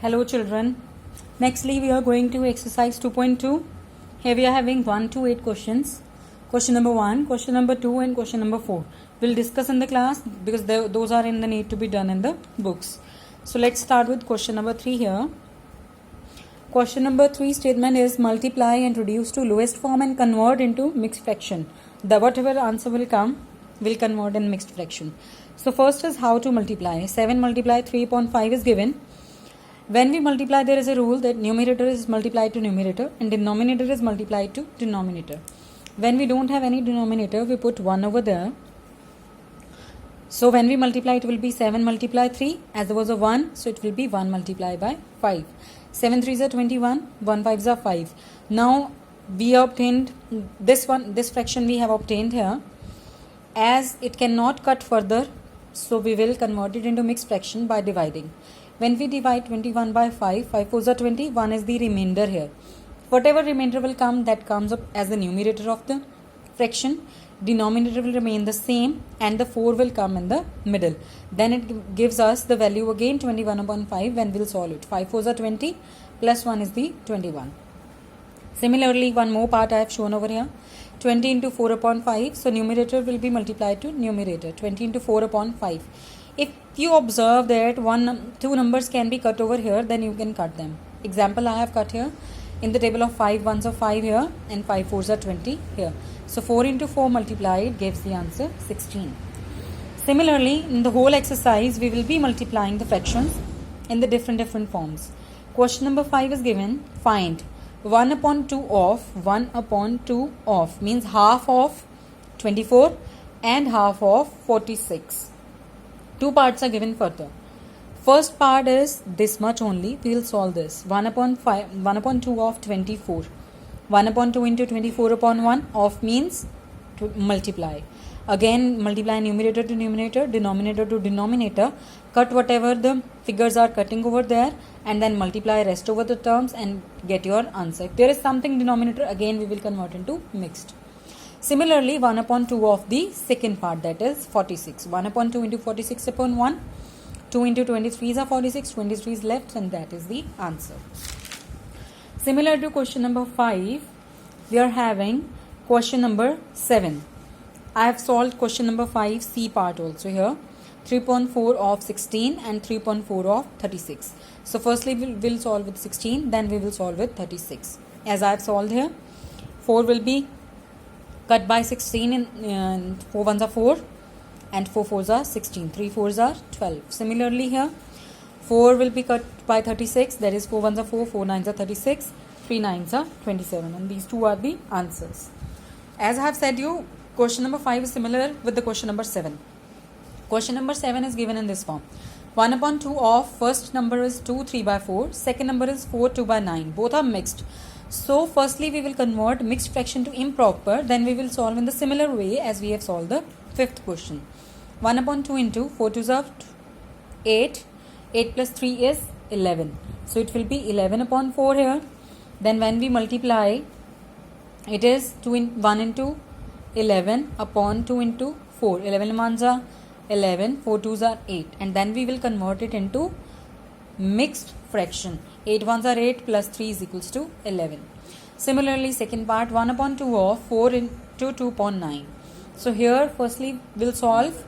Hello children. Nextly we are going to exercise 2.2. Here we are having 1 to 8 questions. Question number 1, question number 2 and question number 4. We'll discuss in the class because those are in the need to be done in the books. So let's start with question number 3 here. Question number 3 statement is multiply and reduce to lowest form and convert into mixed fraction. The whatever answer will come will convert in mixed fraction. So first is how to multiply. 7 multiply 3/5 is given. When we multiply, there is a rule that numerator is multiplied to numerator and denominator is multiplied to denominator. When we don't have any denominator, we put 1 over there. So when we multiply, it will be 7 multiply 3. As there was a 1, so it will be 1 multiplied by 5. 7 3s are 21, 1 5s are 5. Now we obtained this fraction we have obtained here. As it cannot cut further, so we will convert it into mixed fraction by dividing. When we divide 21 by 5, 5 4s are 20, 1 is the remainder here. Whatever remainder will come, that comes up as the numerator of the fraction. Denominator will remain the same and the 4 will come in the middle. Then it gives us the value again 21 upon 5 when we'll solve it. 5 4s are 20 plus 1 is the 21. Similarly, one more part I have shown over here. 20 into 4 upon 5. So numerator will be multiplied to numerator. 20 into 4 upon 5. If you observe that two numbers can be cut over here, then you can cut them. Example I have cut here. In the table of 5 ones are 5 here and 5 4s are 20 here. So 4 into 4 multiplied gives the answer 16. Similarly, in the whole exercise, we will be multiplying the fractions in the different forms. Question number 5 is given. Find 1 upon 2 of 1 upon 2 of means half of 24 and half of 46. Two parts are given further. First part is this much only. We will solve this. 1 upon 2 of 24. 1 upon 2 into 24 upon 1 of means to multiply. Again multiply numerator to numerator, denominator to denominator. Cut whatever the figures are cutting over there and then multiply rest over the terms and get your answer. If there is something denominator, again we will convert into mixed. Similarly, 1 upon 2 of the second part, that is 46. 1 upon 2 into 46 upon 1. 2 into 23 is 46. 23 is left and that is the answer. Similar to question number 5, we are having question number 7. I have solved question number 5 C part also here. 3.4 of 16 and 3.4 of 36. So firstly we will solve with 16, then we will solve with 36. As I have solved here, 4 will be cut by 16 and 4 ones are 4 and 4 4s are 16. 3 4s are 12. Similarly here, 4 will be cut by 36, that is 4 ones are 4, 4 9s are 36, 3 9s are 27 and these two are the answers. As I have said you, question number 5 is similar with the question number 7. Question number 7 is given in this form. 1 upon 2 of first number is 2 3 by 4, second number is 4 2 by 9. Both are mixed. So firstly we will convert mixed fraction to improper, then we will solve in the similar way as we have solved the fifth question. 1 upon 2 into 4 2s are 8, 8 plus 3 is 11. So it will be 11 upon 4 here. Then when we multiply, it is 1 into 11 upon 2 into 4. 11 ones are 11, 4 2s are 8 and then we will convert it into mixed fraction. 8 ones are 8 plus 3 is equals to 11. Similarly, second part, 1 upon 2 of 4 into 2 upon 9. So here firstly we'll solve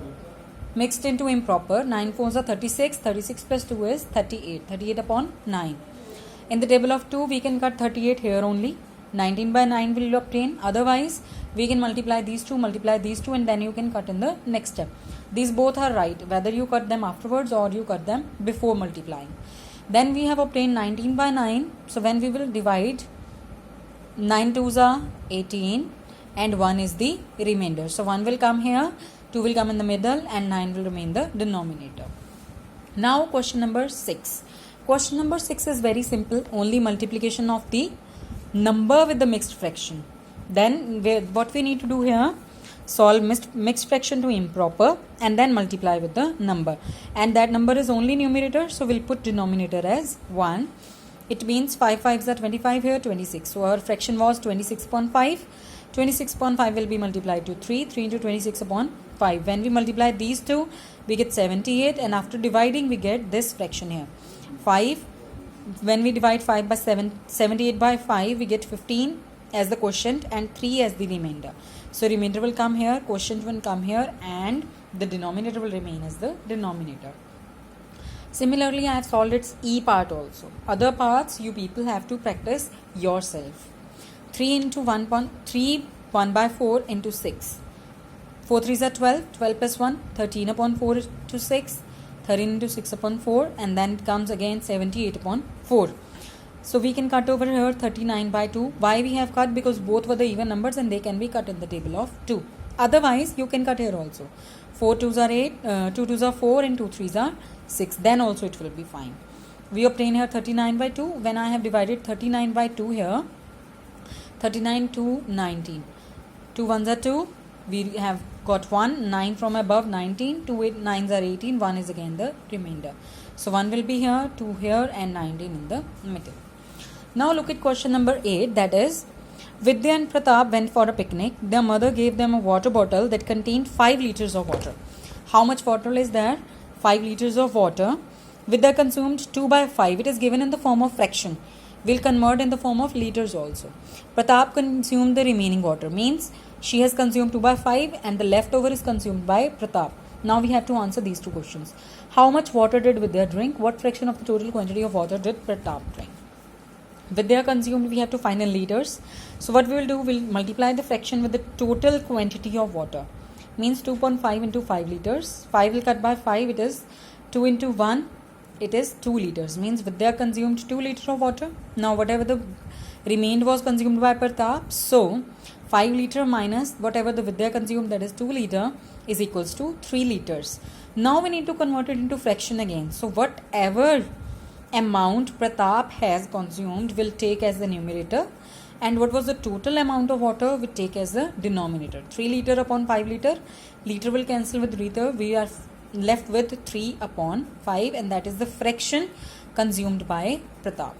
mixed into improper. 9 4s are 36, 36 plus 2 is 38, 38 upon 9. In the table of 2 we can cut 38 here only. 19 by 9 will obtain. Otherwise we can multiply these two and then you can cut in the next step. These both are right, whether you cut them afterwards or you cut them before multiplying. Then we have obtained 19 by 9. So when we will divide, 9 2s are 18 and 1 is the remainder. So 1 will come here, 2 will come in the middle and 9 will remain the denominator. Now question number 6. Question number 6 is very simple, only multiplication of the number with the mixed fraction. Then what we need to do here, solve mixed fraction to improper and then multiply with the number, and that number is only numerator, so we'll put denominator as 1. It means 5 5s are 25 here, 26. So our fraction was 26 upon 5. 26 upon 5 will be multiplied to 3. 3 into 26 upon 5. When we multiply these two, we get 78 and after dividing we get this fraction here. 5 when we divide 5 by 78 by 5, we get 15 as the quotient and 3 as the remainder. So remainder will come here, quotient will come here, and the denominator will remain as the denominator. Similarly, I have solved its E part also. Other parts you people have to practice yourself. 3 into 1 by 4 into 6. 4 3s are 12, 12 plus 1, 13 upon 4 to 6, 13 into 6 upon 4, and then it comes again 78 upon 4. So we can cut over here 39 by 2. Why we have cut? Because both were the even numbers and they can be cut in the table of 2. Otherwise, you can cut here also. 4 2s are 8, 2 2s are 4, and 2 3s are 6. Then also it will be fine. We obtain here 39 by 2. When I have divided 39 by 2 here, 39 to 19. 2 1s are 2. We have got 1. 9 from above, 19. 2 9s are 18. 1 is again the remainder. So 1 will be here, 2 here, and 19 in the middle. Now look at question number 8, that is, Vidya and Pratap went for a picnic. Their mother gave them a water bottle that contained 5 liters of water. How much water is there? 5 liters of water. Vidya consumed 2 by 5. It is given in the form of fraction. We'll convert in the form of liters also. Pratap consumed the remaining water. Means she has consumed 2 by 5 and the leftover is consumed by Pratap. Now we have to answer these two questions. How much water did Vidya drink? What fraction of the total quantity of water did Pratap drink? Vidya consumed, we have to find in liters. So what we will do, we'll multiply the fraction with the total quantity of water. Means 2.5 into 5 liters. 5 will cut by 5, it is 2 into 1, it is 2 liters. Means Vidya consumed 2 liters of water. Now whatever the remained was consumed by Pratap. So 5 liter minus whatever the Vidya consumed, that is 2 liter, is equals to 3 liters. Now we need to convert it into fraction again. So whatever amount Pratap has consumed will take as the numerator, and what was the total amount of water will take as the denominator. 3 liter upon 5 liter, liter will cancel with liter, we are left with 3 upon 5, and that is the fraction consumed by Pratap.